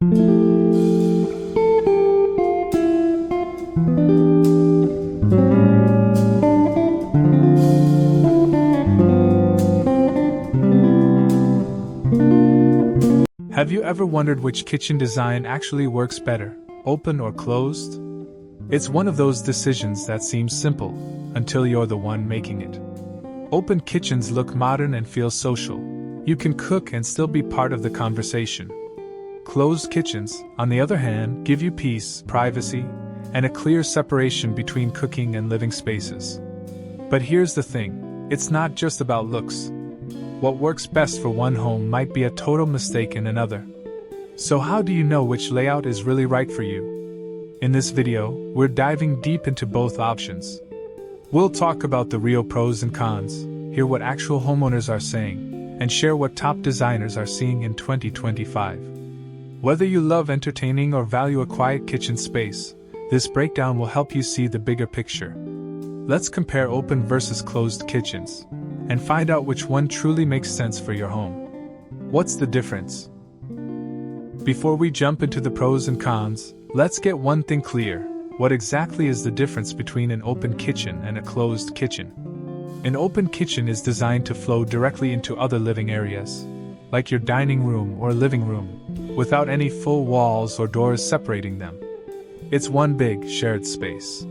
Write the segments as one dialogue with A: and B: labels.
A: Have you ever wondered which kitchen design actually works better, open or closed? It's one of those decisions that seems simple, until you're the one making it. Open kitchens look modern and feel social. You can cook and still be part of the conversation. Closed kitchens, on the other hand, give you peace, privacy, and a clear separation between cooking and living spaces. But here's the thing, it's not just about looks. What works best for one home might be a total mistake in another. So how do you know which layout is really right for you? In this video, we're diving deep into both options. We'll talk about the real pros and cons, hear what actual homeowners are saying, and share what top designers are seeing in 2025. Whether you love entertaining or value a quiet kitchen space, this breakdown will help you see the bigger picture. Let's compare open versus closed kitchens, and find out which one truly makes sense for your home. What's the difference? Before we jump into the pros and cons, let's get one thing clear. What exactly is the difference between an open kitchen and a closed kitchen? An open kitchen is designed to flow directly into other living areas, like your dining room or living room, without any full walls or doors separating them. It's one big, shared space.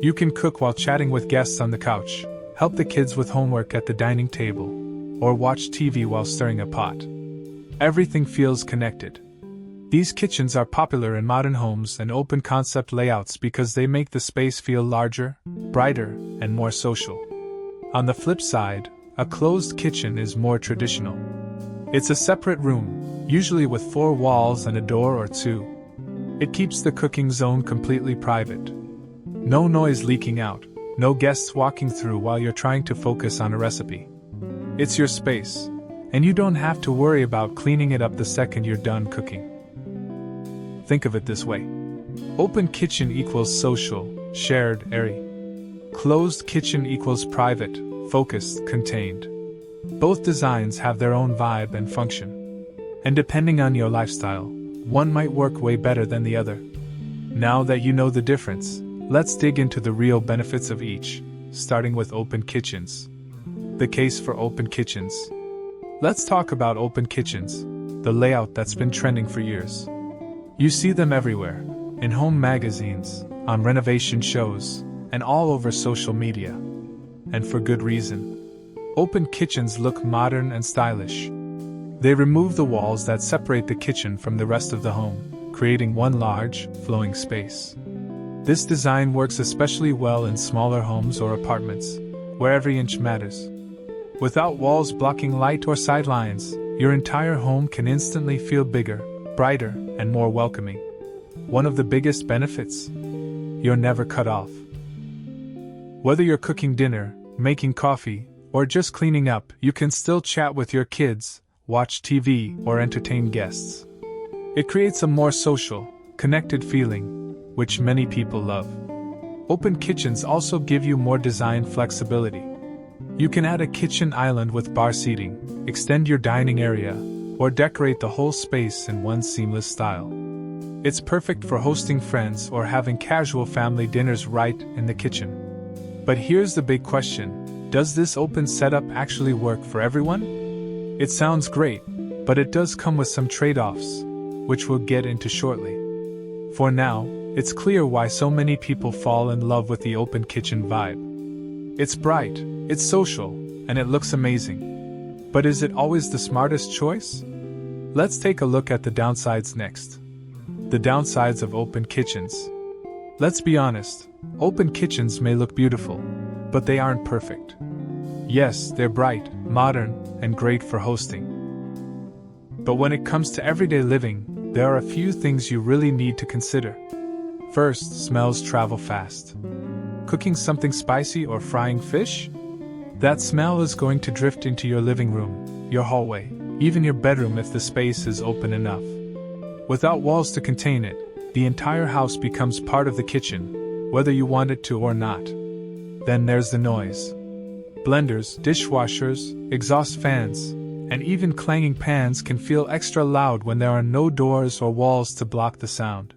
A: You can cook while chatting with guests on the couch, help the kids with homework at the dining table, or watch TV while stirring a pot. Everything feels connected. These kitchens are popular in modern homes and open concept layouts because they make the space feel larger, brighter, and more social. On the flip side, a closed kitchen is more traditional. It's a separate room, usually with 4 walls and a door or 2. It keeps the cooking zone completely private. No noise leaking out. No guests walking through while you're trying to focus on a recipe. It's your space, and you don't have to worry about cleaning it up the second you're done cooking. Think of it this way. Open kitchen equals social, shared, airy. Closed kitchen equals private, focused, contained. Both designs have their own vibe and function. And depending on your lifestyle, one might work way better than the other. Now that you know the difference, let's dig into the real benefits of each, starting with open kitchens. The case for open kitchens. Let's talk about open kitchens, the layout that's been trending for years. You see them everywhere, in home magazines, on renovation shows, and all over social media. And for good reason. Open kitchens look modern and stylish. They remove the walls that separate the kitchen from the rest of the home, creating one large, flowing space. This design works especially well in smaller homes or apartments, where every inch matters. Without walls blocking light or sidelines, your entire home can instantly feel bigger, brighter, and more welcoming. One of the biggest benefits? You're never cut off. Whether you're cooking dinner, making coffee, or just cleaning up, you can still chat with your kids, watch TV, or entertain guests. It creates a more social, connected feeling, which many people love. Open kitchens also give you more design flexibility. You can add a kitchen island with bar seating, extend your dining area, or decorate the whole space in one seamless style. It's perfect for hosting friends or having casual family dinners right in the kitchen. But here's the big question: does this open setup actually work for everyone? It sounds great, but it does come with some trade-offs, which we'll get into shortly. For now, it's clear why so many people fall in love with the open kitchen vibe. It's bright, it's social, and it looks amazing. But is it always the smartest choice? Let's take a look at the downsides next. The downsides of open kitchens. Let's be honest, open kitchens may look beautiful, but they aren't perfect. Yes, they're bright, modern, and great for hosting. But when it comes to everyday living, there are a few things you really need to consider. First, smells travel fast. Cooking something spicy or frying fish? That smell is going to drift into your living room, your hallway, even your bedroom if the space is open enough. Without walls to contain it, the entire house becomes part of the kitchen, whether you want it to or not. Then there's the noise. Blenders, dishwashers, exhaust fans, and even clanging pans can feel extra loud when there are no doors or walls to block the sound.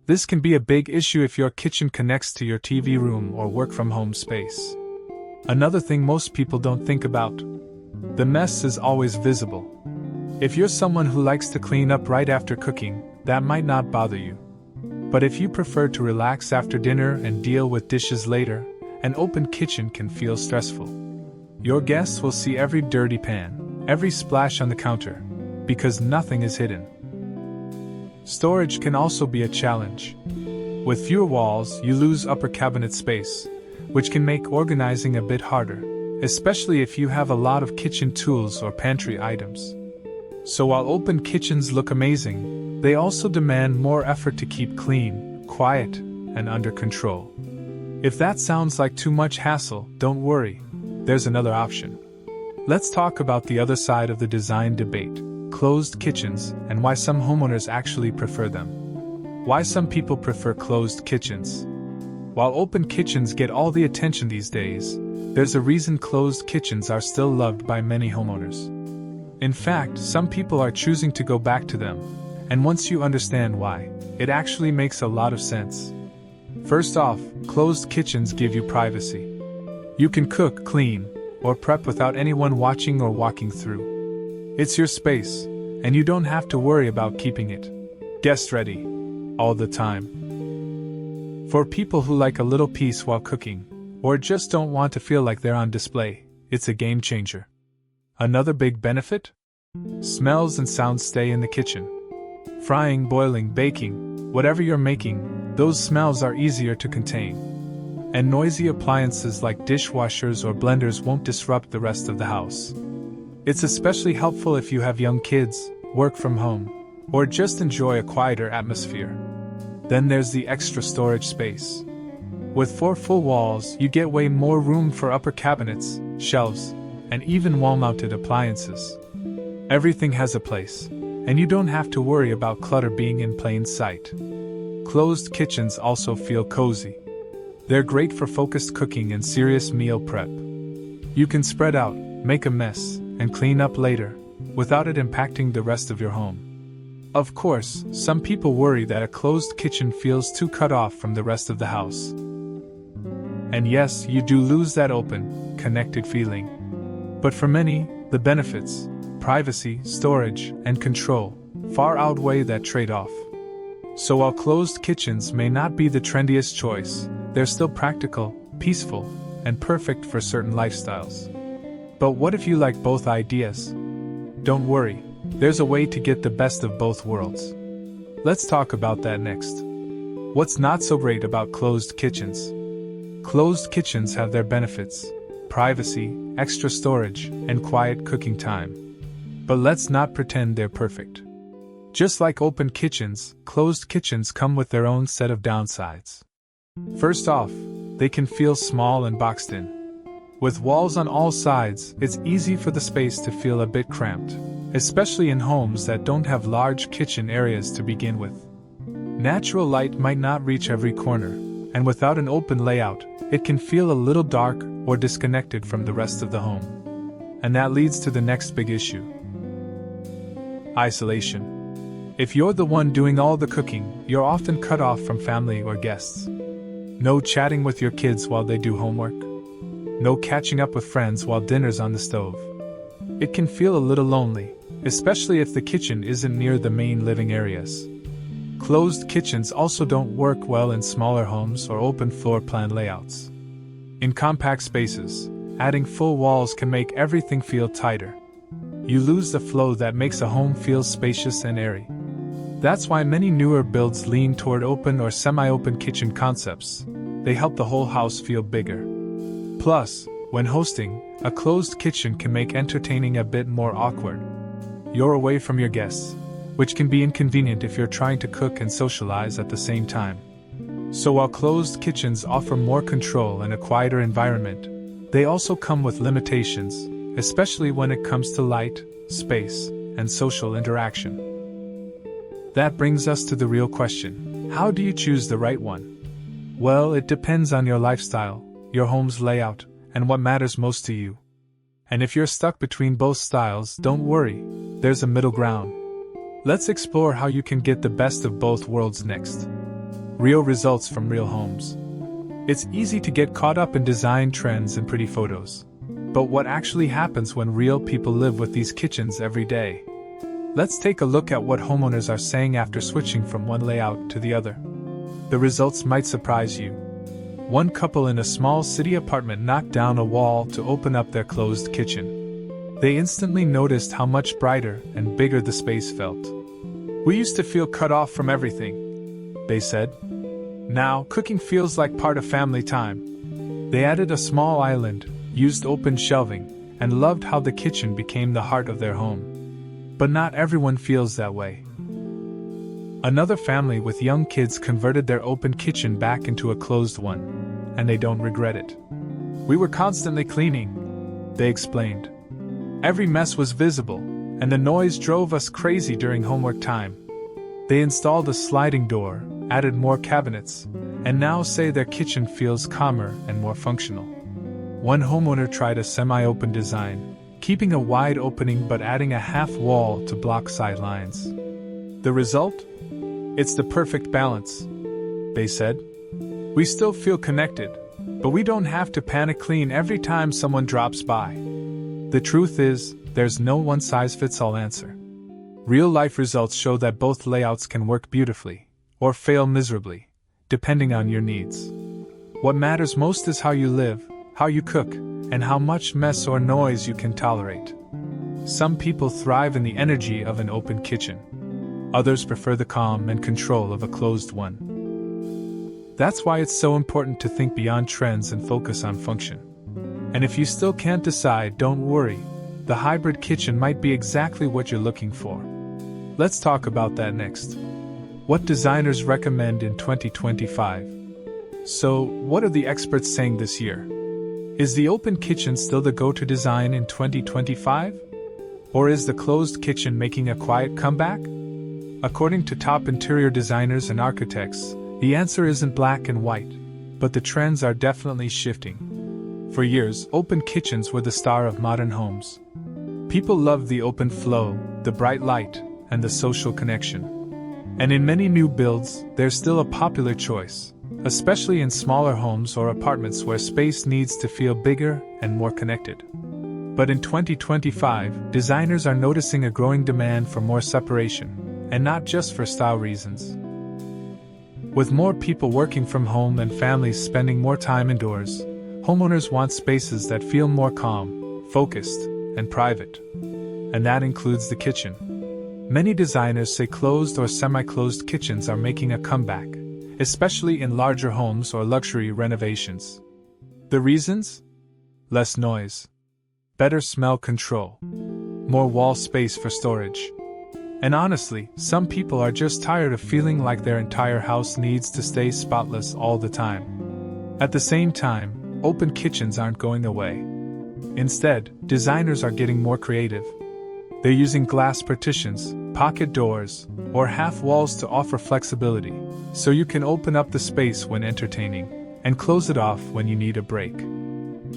A: This can be a big issue if your kitchen connects to your TV room or work from home space. Another thing most people don't think about: the mess is always visible. If you're someone who likes to clean up right after cooking, that might not bother you. But if you prefer to relax after dinner and deal with dishes later, an open kitchen can feel stressful. Your guests will see every dirty pan, every splash on the counter, because nothing is hidden. Storage can also be a challenge. With fewer walls, you lose upper cabinet space, which can make organizing a bit harder, especially if you have a lot of kitchen tools or pantry items. So while open kitchens look amazing, they also demand more effort to keep clean, quiet, and under control. If that sounds like too much hassle, don't worry, there's another option. Let's talk about the other side of the design debate: closed kitchens, and why some homeowners actually prefer them. Why some people prefer closed kitchens. While open kitchens get all the attention these days, there's a reason closed kitchens are still loved by many homeowners. In fact, some people are choosing to go back to them, and once you understand why, it actually makes a lot of sense. First off, closed kitchens give you privacy. You can cook, clean, or prep without anyone watching or walking through. It's your space, and you don't have to worry about keeping it guest ready all the time. For people who like a little peace while cooking, or just don't want to feel like they're on display, it's a game changer. Another big benefit? Smells and sounds stay in the kitchen. Frying, boiling, baking, whatever you're making, those smells are easier to contain. And noisy appliances like dishwashers or blenders won't disrupt the rest of the house. It's especially helpful if you have young kids, work from home, or just enjoy a quieter atmosphere. Then there's the extra storage space. With 4 full walls, you get way more room for upper cabinets, shelves, and even wall-mounted appliances. Everything has a place, and you don't have to worry about clutter being in plain sight. Closed kitchens also feel cozy. They're great for focused cooking and serious meal prep. You can spread out, make a mess, and clean up later, without it impacting the rest of your home. Of course, some people worry that a closed kitchen feels too cut off from the rest of the house. And yes, you do lose that open, connected feeling. But for many, the benefits, privacy, storage, and control, far outweigh that trade-off. So while closed kitchens may not be the trendiest choice, they're still practical, peaceful, and perfect for certain lifestyles. But what if you like both ideas? Don't worry, there's a way to get the best of both worlds. Let's talk about that next. What's not so great about closed kitchens? Closed kitchens have their benefits: privacy, extra storage, and quiet cooking time. But let's not pretend they're perfect. Just like open kitchens, closed kitchens come with their own set of downsides. First off, they can feel small and boxed in. With walls on all sides, it's easy for the space to feel a bit cramped, especially in homes that don't have large kitchen areas to begin with. Natural light might not reach every corner, and without an open layout, it can feel a little dark or disconnected from the rest of the home. And that leads to the next big issue: isolation. If you're the one doing all the cooking, you're often cut off from family or guests. No chatting with your kids while they do homework. No catching up with friends while dinner's on the stove. It can feel a little lonely, especially if the kitchen isn't near the main living areas. Closed kitchens also don't work well in smaller homes or open floor plan layouts. In compact spaces, adding full walls can make everything feel tighter. You lose the flow that makes a home feel spacious and airy. That's why many newer builds lean toward open or semi-open kitchen concepts. They help the whole house feel bigger. Plus, when hosting, a closed kitchen can make entertaining a bit more awkward. You're away from your guests, which can be inconvenient if you're trying to cook and socialize at the same time. So while closed kitchens offer more control and a quieter environment, they also come with limitations, especially when it comes to light, space, and social interaction. That brings us to the real question: how do you choose the right one? Well, it depends on your lifestyle, your home's layout, and what matters most to you. And if you're stuck between both styles, don't worry, there's a middle ground. Let's explore how you can get the best of both worlds next. Real results from real homes. It's easy to get caught up in design trends and pretty photos. But what actually happens when real people live with these kitchens every day? Let's take a look at what homeowners are saying after switching from one layout to the other. The results might surprise you. One couple in a small city apartment knocked down a wall to open up their closed kitchen. They instantly noticed how much brighter and bigger the space felt. "We used to feel cut off from everything," they said. "Now, cooking feels like part of family time." They added a small island, used open shelving, and loved how the kitchen became the heart of their home. But not everyone feels that way. Another family with young kids converted their open kitchen back into a closed one, and they don't regret it. "We were constantly cleaning," they explained. "Every mess was visible, and the noise drove us crazy during homework time." They installed a sliding door, added more cabinets, and now say their kitchen feels calmer and more functional. One homeowner tried a semi-open design, keeping a wide opening but adding a half wall to block side lines. The result? "It's the perfect balance," they said. "We still feel connected, but we don't have to panic clean every time someone drops by." The truth is, there's no one-size-fits-all answer. Real-life results show that both layouts can work beautifully, or fail miserably, depending on your needs. What matters most is how you live, how you cook, and how much mess or noise you can tolerate. Some people thrive in the energy of an open kitchen. Others prefer the calm and control of a closed one. That's why it's so important to think beyond trends and focus on function. And if you still can't decide, don't worry. The hybrid kitchen might be exactly what you're looking for. Let's talk about that next. What designers recommend in 2025. So, what are the experts saying this year? Is the open kitchen still the go-to design in 2025? Or is the closed kitchen making a quiet comeback? According to top interior designers and architects, the answer isn't black and white, but the trends are definitely shifting. For years, open kitchens were the star of modern homes. People loved the open flow, the bright light, and the social connection. And in many new builds, they're still a popular choice, especially in smaller homes or apartments where space needs to feel bigger and more connected. But in 2025, designers are noticing a growing demand for more separation, and not just for style reasons. With more people working from home and families spending more time indoors, homeowners want spaces that feel more calm, focused, and private. And that includes the kitchen. Many designers say closed or semi-closed kitchens are making a comeback, especially in larger homes or luxury renovations. The reasons? Less noise, better smell control, more wall space for storage. And honestly, some people are just tired of feeling like their entire house needs to stay spotless all the time. At the same time, open kitchens aren't going away. Instead, designers are getting more creative. They're using glass partitions, pocket doors, or half walls to offer flexibility, so you can open up the space when entertaining, and close it off when you need a break.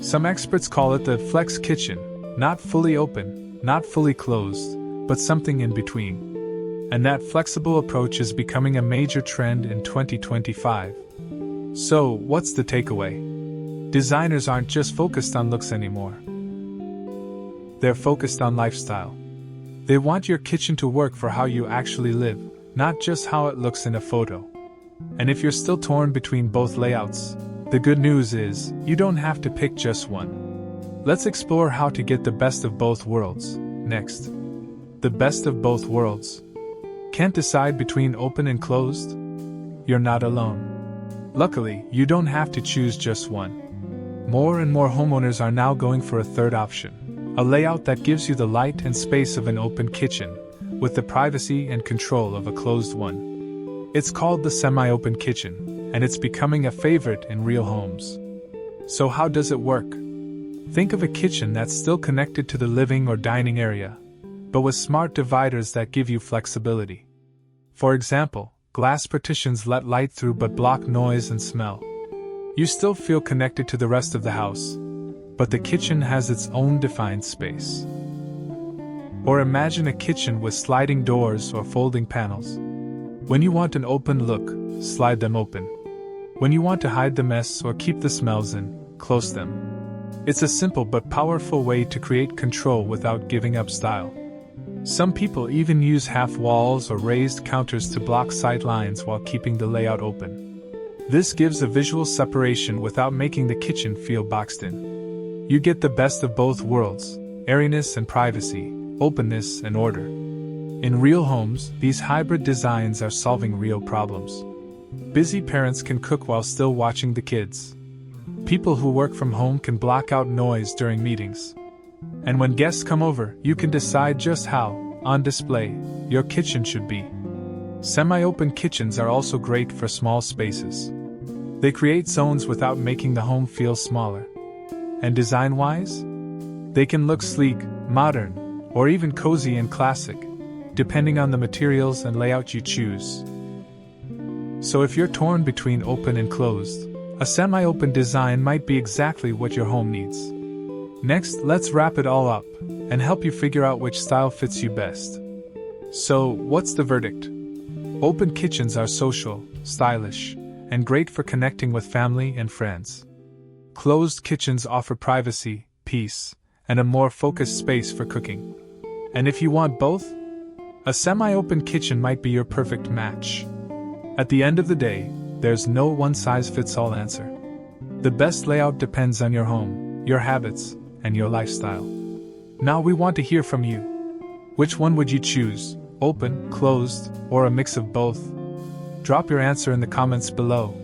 A: Some experts call it the flex kitchen, not fully open, not fully closed, but something in between. And that flexible approach is becoming a major trend in 2025. So, what's the takeaway? Designers aren't just focused on looks anymore. They're focused on lifestyle. They want your kitchen to work for how you actually live, not just how it looks in a photo. And if you're still torn between both layouts, the good news is, you don't have to pick just one. Let's explore how to get the best of both worlds, next. The best of both worlds. Can't decide between open and closed? You're not alone. Luckily, you don't have to choose just one. More and more homeowners are now going for a third option, a layout that gives you the light and space of an open kitchen, with the privacy and control of a closed one. It's called the semi-open kitchen, and it's becoming a favorite in real homes. So how does it work? Think of a kitchen that's still connected to the living or dining area, but with smart dividers that give you flexibility. For example, glass partitions let light through but block noise and smell. You still feel connected to the rest of the house, but the kitchen has its own defined space. Or imagine a kitchen with sliding doors or folding panels. When you want an open look, slide them open. When you want to hide the mess or keep the smells in, close them. It's a simple but powerful way to create control without giving up style. Some people even use half walls or raised counters to block sight lines while keeping the layout open. This gives a visual separation without making the kitchen feel boxed in. You get the best of both worlds, airiness and privacy, openness and order. In real homes, these hybrid designs are solving real problems. Busy parents can cook while still watching the kids. People who work from home can block out noise during meetings. And when guests come over, you can decide just how, on display, your kitchen should be. Semi-open kitchens are also great for small spaces. They create zones without making the home feel smaller. And design-wise? They can look sleek, modern, or even cozy and classic, depending on the materials and layout you choose. So if you're torn between open and closed, a semi-open design might be exactly what your home needs. Next, let's wrap it all up and help you figure out which style fits you best. So, what's the verdict? Open kitchens are social, stylish, and great for connecting with family and friends. Closed kitchens offer privacy, peace, and a more focused space for cooking. And if you want both, a semi-open kitchen might be your perfect match. At the end of the day, there's no one-size-fits-all answer. The best layout depends on your home, your habits, and your lifestyle. Now we want to hear from you. Which one would you choose? Open, closed, or a mix of both? Drop your answer in the comments below.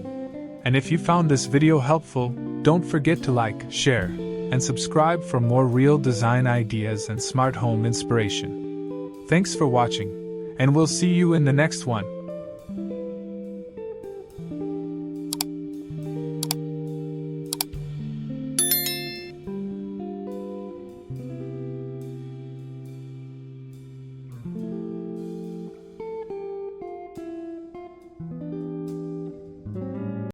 A: And if you found this video helpful, don't forget to like, share, and subscribe for more real design ideas and smart home inspiration. Thanks for watching, and we'll see you in the next one.